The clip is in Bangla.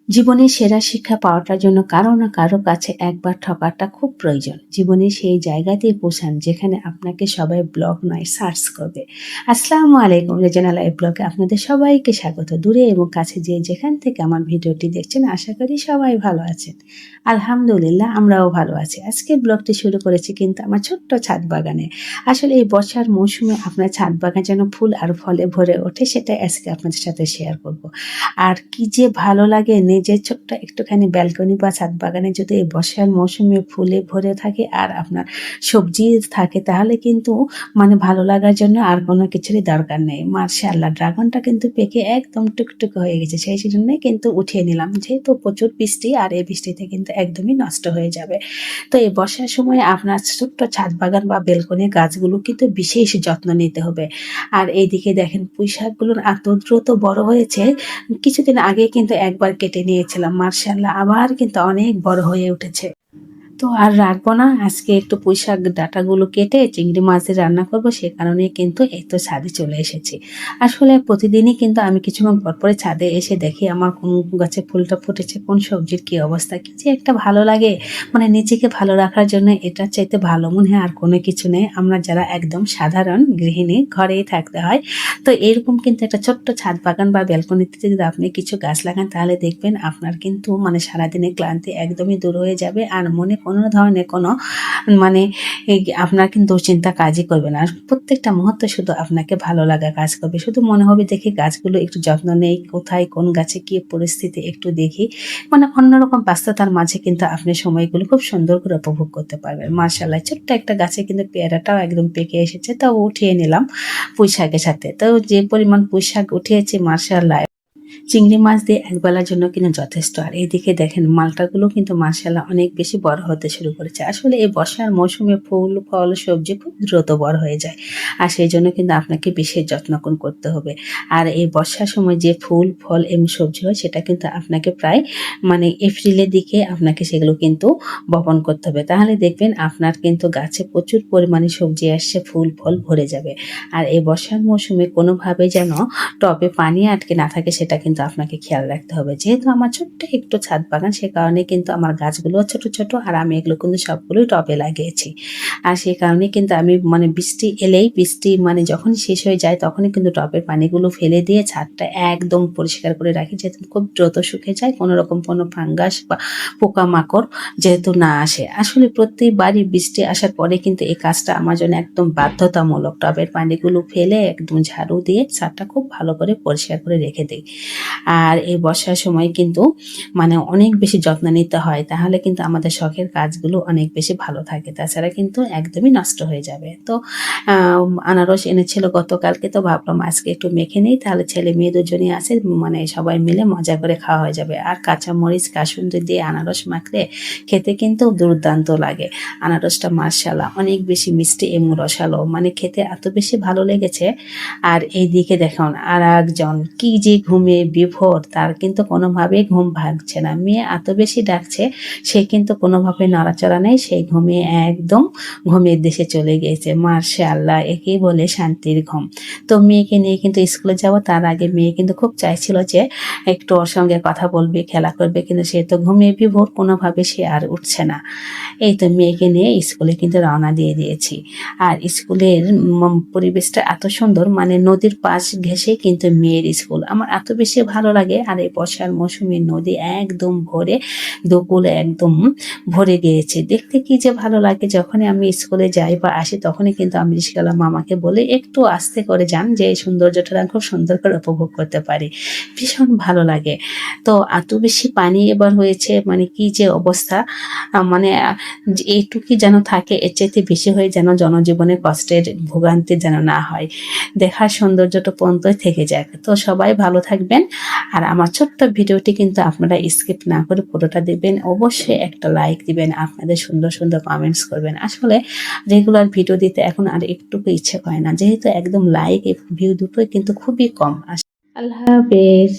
জীবনে সেরা শিক্ষা পাওয়াটার জন্য কারো না কারো কাছে একবার ঠকাটা খুব প্রয়োজন। জীবনে সেই জায়গাতেই পৌঁছান যেখানে আপনাকে সবাই ব্লগ নয় সার্চ করবে। আসসালামু আলাইকুম, রেজানা লাইভ ব্লগে আপনাদের সবাইকে স্বাগত। দূরে এবং কাছে যে যেখান থেকে আমার ভিডিওটি দেখছেন আশা করি সবাই ভালো আছেন। আলহামদুলিল্লাহ আমরাও ভালো আছি। আজকে ব্লগটি শুরু করেছি কিন্তু আমার ছোট্ট ছাদ বাগানে। আসলে এই বর্ষার মৌসুমে আপনার ছাদ বাগান যেন ফুল আর ফলে ভরে ওঠে, সেটাই আজকে আপনাদের সাথে শেয়ার করব। আর কি যে ভালো লাগে নিজের ছোট্ট একটুখানি ব্যালকনি বা ছাদ বাগানে যদি এই বর্ষার মৌসুমে ফুলে ভরে থাকে আর আপনার সবজি থাকে, তাহলে কিন্তু মানে ভালো লাগার জন্য আর কোনো কিছুরই দরকার নেই। মাশাআল্লাহ, ড্রাগনটা কিন্তু পেকে একদম টুকটুক হয়ে গেছে, সেই জন্যই কিন্তু উঠিয়ে নিলাম, যেহেতু প্রচুর বৃষ্টি আর এই বৃষ্টিতে কিন্তু একদমই নষ্ট হয়ে যাবে। তো এই বর্ষার সময় আপনার ছোট্ট ছাদ বাগান বা বেলকনির গাছগুলো কিন্তু বিশেষ যত্ন নিতে হবে। আর এইদিকে দেখেন পুঁই শাকগুলো এত দ্রুত বড় হয়েছে, কিছুদিন আগে কিন্তু একবার কেটে নিয়েছিলাম, মার্শাল্লাহ আবার কিন্তু অনেক বড় হয়ে উঠেছে। তো আর রাখবো না, আজকে একটু পুঁই শাক ডাঁটাগুলো কেটে চিংড়ি মাছ দিয়ে রান্না করবো, সে কারণে কিন্তু এই তো ছাদে চলে এসেছি। আসলে প্রতিদিনই কিন্তু আমি কিছুক্ষণ পর পরে ছাদে এসে দেখি আমার কোন গাছে ফুলটা ফুটেছে, কোন সবজির কি অবস্থা, কি যে একটা ভালো লাগে। মানে নিজেকে ভালো রাখার জন্য এটার চাইতে ভালো মনে হয় আর কোনো কিছু নেই। আমরা যারা একদম সাধারণ গৃহিণী, ঘরেই থাকতে হয়, তো এরকম কিন্তু একটা ছোট্ট ছাদ বাগান বা ব্যালকনিতে যদি আপনি কিছু গাছ লাগান, তাহলে দেখবেন আপনার কিন্তু মানে সারাদিনের ক্লান্তি একদমই দূর হয়ে যাবে। আর মনে কোনো ধরনের কোনো মানে আপনার কিন্তু দুশ্চিন্তা কাজই করবে না। আর প্রত্যেকটা মুহূর্তে শুধু আপনাকে ভালো লাগা কাজ করবে। শুধু মনে হবে দেখি গাছগুলো একটু যত্ন নেই, কোথায় কোন গাছে কি পরিস্থিতি একটু দেখি। মানে অন্যরকম ব্যস্ততার মাঝে কিন্তু আপনি সময়গুলো খুব সুন্দর করে উপভোগ করতে পারবেন। মাশাআল্লাহ, ছোট্ট একটা গাছে কিন্তু পেয়ারাটাও একদম পেকে এসেছে, তাও উঠিয়ে নিলাম পুঁই শাকের সাথে। তো যে পরিমাণ পুঁই শাক উঠিয়েছে, মাশাআল্লাহ চিংড়ি মাছ দিয়ে একবেলার জন্য কিন্তু যথেষ্ট। আর এইদিকে দেখেন মালটাগুলো কিন্তু মাশাআল্লাহ অনেক বেশি বড় হতে শুরু করেছে। আসলে এই বর্ষার মৌসুমে ফুল ফল সবজি খুব দ্রুত বড় হয়ে যায়, আর সেই জন্য কিন্তু আপনাকে বিশেষ যত্ন করতে হবে। আর এই বর্ষার সময় যে ফুল ফল এবং সবজি হয়, সেটা কিন্তু আপনাকে প্রায় মানে এপ্রিলের দিকে আপনাকে সেগুলো কিন্তু বপন করতে হবে। তাহলে দেখবেন আপনার কিন্তু গাছে প্রচুর পরিমাণে সবজি আসছে, ফুল ফল ভরে যাবে। আর এই বর্ষার মৌসুমে কোনোভাবে যেন টবে পানি আটকে না থাকে, সেটা কিন্তু আপনাকে খেয়াল রাখতে হবে। যেহেতু আমার ছোট্ট একটু ছাদ বাগান, সে কারণে কিন্তু আমার গাছগুলো ছোট ছোট, আর আমি এগুলো কিন্তু সবগুলোই টবে লাগিয়েছি। আর সেই কারণে কিন্তু আমি মানে বৃষ্টি এলেই, বৃষ্টি মানে যখন শেষ হয়ে যায় তখনই কিন্তু টবের পানিগুলো ফেলে দিয়ে ছাদটা একদম পরিষ্কার করে রাখি, যেহেতু খুব দ্রুত শুকিয়ে যায়, কোনো রকম কোনো ফাঙ্গাস বা পোকামাকড় যেহেতু না আসে। আসলে প্রতিবারই বৃষ্টি আসার পরে কিন্তু এই কাজটা আমার জন্য একদম বাধ্যতামূলক। টবের পানিগুলো ফেলে একদম ঝাড়ু দিয়ে ছাদটা খুব ভালো করে পরিষ্কার করে রেখে দিই। আর এই বর্ষার সময় কিন্তু মানে অনেক বেশি যত্ন নিতে হয়, তাহলে কিন্তু আমাদের শখের কাজগুলো অনেক বেশি ভালো থাকে, তাছাড়া কিন্তু একদমই নষ্ট হয়ে যাবে। তো আনারস এনেছিল গতকালকে, তো ভাবলাম আজকে একটু মেখে নিই, তাহলে ছেলে মেয়ে দুজনেই আছে, মানে সবাই মিলে মজা করে খাওয়া হয়ে যাবে। আর কাঁচামরিচ কাসুন্দি দিয়ে আনারস মাখলে খেতে কিন্তু দুর্দান্ত লাগে। আনারসটা মাশাআল্লাহ অনেক বেশি মিষ্টি এবং রসালো, মানে খেতে এত বেশি ভালো লেগেছে। আর এইদিকে দেখুন আর একজন কি যে ঘুমে বিভোর, তার কিন্তু কোনোভাবেই ঘুম ভাঙছে না। মেয়ে এত বেশি ডাকছে, সে কিন্তু কোনোভাবে নড়াচড়া নেই, সেই ঘুমিয়ে একদম ঘুমের দেশে চলে গিয়েছে। মাশাআল্লাহ, একেই বলে শান্তির ঘুম। তো মেয়েকে নিয়ে কিন্তু স্কুলে যাব, তার আগে মেয়ে কিন্তু খুব চাইছিল যে একটু ওর সঙ্গে কথা বলবে, খেলা করবে, কিন্তু সে তো ঘুমিয়ে বিভোর, কোনোভাবে সে আর উঠছে না। এই তো মেয়েকে নিয়ে স্কুলে কিন্তু রওনা দিয়ে দিয়েছি। আর স্কুলের পরিবেশটা এত সুন্দর, মানে নদীর পাশ ঘেঁষে কিন্তু মেয়ের স্কুল, আমার এত বেশি ভালো লাগে। আর এই বর্ষার মৌসুমে নদী একদম ভরে, দুকুল একদম ভরে গিয়েছে, দেখতে কি যে ভালো লাগে। যখনই আমি স্কুলে যাই বা আসি, তখনই কিন্তু আমি রিস্কাওয়ালা মামাকে বলে একটু আস্তে করে যান, যে এই সৌন্দর্যটা খুব সুন্দর করে উপভোগ করতে পারি, ভীষণ ভালো লাগে। তো এত বেশি পানি এবার হয়েছে, মানে কি যে অবস্থা, মানে এইটুকুই যেন থাকে, এর চাইতে বেশি হয়ে যেন জনজীবনে কষ্টের ভোগান্তি যেন না হয়, দেখার সৌন্দর্যটা পর্যন্তই থেকে যায়। তো সবাই ভালো থাকবেন। আর আমার ছোট্ট ভিডিওটি কিন্তু আপনারা স্কিপ না করে পুরোটা দেবেন, অবশ্যই একটা লাইক দিবেন, আপনাদের সুন্দর সুন্দর কমেন্টস করবেন। আসলে রেগুলার ভিডিও দিতে এখন আর একটুকু ইচ্ছে করে না, যেহেতু একদম লাইক এবং ভিউ দুটোই কিন্তু খুবই কম। আল্লাহ হাফেজ।